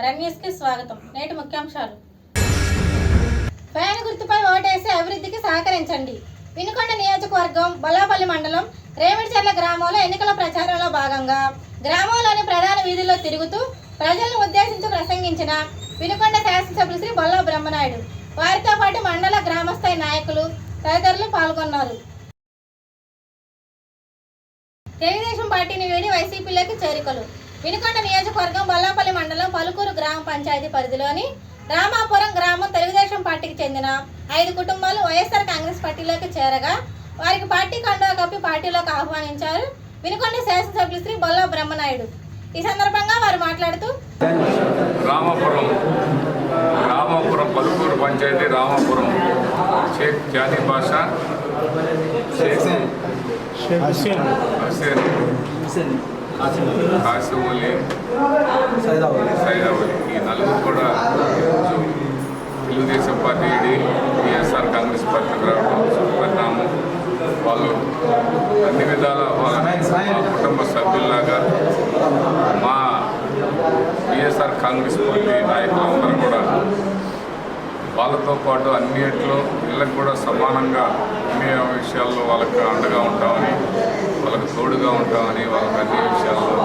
రన్యూస్కి స్వాగతం. నేటి ముఖ్యాంశాలు. ఫ్యాన్ గుర్తుపై ఓటేసి అభివృద్ధికి సహకరించండి. వినుకొండ నియోజకవర్గం బొల్లాపల్లి మండలం రేమిడిచెర్ల గ్రామంలో ఎన్నికల ప్రచారంలో భాగంగా గ్రామంలోని ప్రధాన వీధుల్లో తిరుగుతూ ప్రజలను ఉద్దేశించి ప్రసంగించిన వినుకొండ శాసనసభ్యులు శ్రీ బొల్లా బ్రహ్మనాయుడు, వారితో పాటు మండల గ్రామస్థాయి నాయకులు తదితరులు పాల్గొన్నారు. తెలుగుదేశం పార్టీని వీడి వైసీపీలోకి చేరికలు. వినుకొండ నియోజకవర్గం బొల్లాపల్లి మండలం పలుకూరు గ్రామ పంచాయతీ పరిధిలోని రామాపురం గ్రామం తెలుగుదేశం పార్టీకి చెందిన 5 కుటుంబాలు వైఎస్ఆర్ కాంగ్రెస్ పార్టీలోకి చేరగా వారికి పార్టీ కండువా కప్పి పార్టీలోకి ఆహ్వానించారు వినుకొండ శాసనసభ్యులు శ్రీ బొల్లా బ్రహ్మనాయుడు. ఈ సందర్భంగా వారు మాట్లాడుతూ రామాపురం పలుకూరు పంచాయతీ రామాపురం షేక్ జానీ బాషా కాసిమలి సైదావలి ఈ నలుగురు కూడా తెలుగుదేశం పార్టీ వైఎస్ఆర్ కాంగ్రెస్ పార్టీకి రావడం పరిణామం. వాళ్ళు అన్ని విధాల వాళ్ళని మా కుటుంబ సభ్యుల్లాగా మా వైఎస్ఆర్ కాంగ్రెస్ పార్టీ నాయకులందరూ కూడా వాళ్ళతో పాటు అన్నిట్లో వీళ్ళకి కూడా సమానంగా అన్ని విషయాల్లో వాళ్ళకి అండగా ఉంటామని, వాళ్ళకి తోడుగా ఉంటామని, వాళ్ళకి అన్ని విషయాల్లో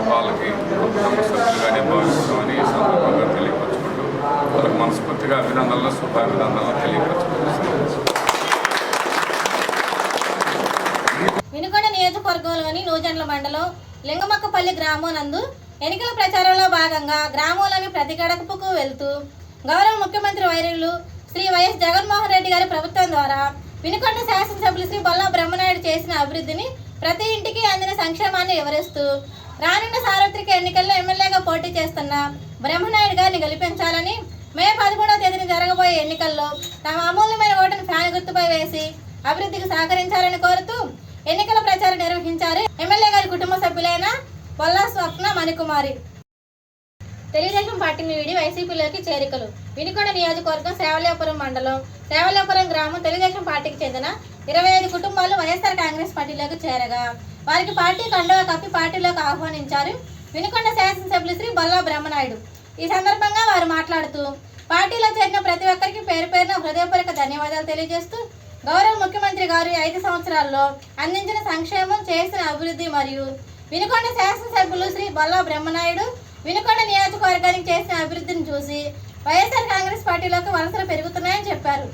వాళ్ళకి కుటుంబ సభ్యులుగానే భావిస్తామని ఈ సందర్భంగా తెలియపరచుకుంటూ వాళ్ళకి మనస్ఫూర్తిగా అభినందనలు, శుభాభినందనలు తెలియపరచుకుంటున్నాం. వినుకొండ నియోజకవర్గంలోని నూజెండ్ల మండలం లింగమక్కపల్లి గ్రామం నందు ఎన్నికల ప్రచారంలో భాగంగా గ్రామంలోని ప్రతి గడపకు వెళ్తూ గౌరవ ముఖ్యమంత్రి వర్యులు శ్రీ వైఎస్ జగన్మోహన్ రెడ్డి గారి ప్రభుత్వం ద్వారా వినుకొండ శాసనసభ్యులు శ్రీ బొల్లా బ్రహ్మనాయుడు చేసిన అభివృద్ధిని, ప్రతి ఇంటికి అందిన సంక్షేమాన్ని వివరిస్తూ రానున్న సార్వత్రిక ఎన్నికల్లో ఎమ్మెల్యేగా పోటీ చేస్తున్న బ్రహ్మనాయుడు గారిని గెలిపించాలని, మే 11వ తేదీన జరగబోయే ఎన్నికల్లో తమ అమూల్యమైన ఓటును ఫ్యాన్ గుర్తుపై వేసి అభివృద్ధికి సహకరించాలని కోరుతూ ఎన్నికల ప్రచారం నిర్వహించారు ఎమ్మెల్యే గారి కుటుంబ సభ్యులైన బొల్లా స్వప్న మణికుమారి. తెలుగుదేశం పార్టీని వీడి వైసీపీలోకి చేరికలు. వినుకొండ నియోజకవర్గం సేవలేపురం మండలం సేవలేపురం గ్రామం తెలుగుదేశం పార్టీకి చెందిన 25 కుటుంబాలు వైఎస్ఆర్ కాంగ్రెస్ పార్టీలోకి చేరగా వారికి పార్టీ కండువా కప్పి పార్టీలోకి ఆహ్వానించారు వినుకొండ శాసనసభ్యులు శ్రీ బొల్లా బ్రహ్మనాయుడు. ఈ సందర్భంగా వారు మాట్లాడుతూ పార్టీలో చేరిన ప్రతి ఒక్కరికి పేరు పేరున హృదయపూర్వక ధన్యవాదాలు తెలియజేస్తూ గౌరవ ముఖ్యమంత్రి గారు 5 సంవత్సరాల్లో అందించిన సంక్షేమం, చేసిన అభివృద్ధి మరియు వినుకొండ శాసనసభ్యులు శ్రీ బొల్లా బ్రహ్మనాయుడు వినుకొండ నియోజకవర్గానికి చేసిన అభివృద్ధిని చూసి వైఎస్ఆర్ కాంగ్రెస్ పార్టీలోకి వలసలు పెరుగుతున్నాయని చెప్పారు.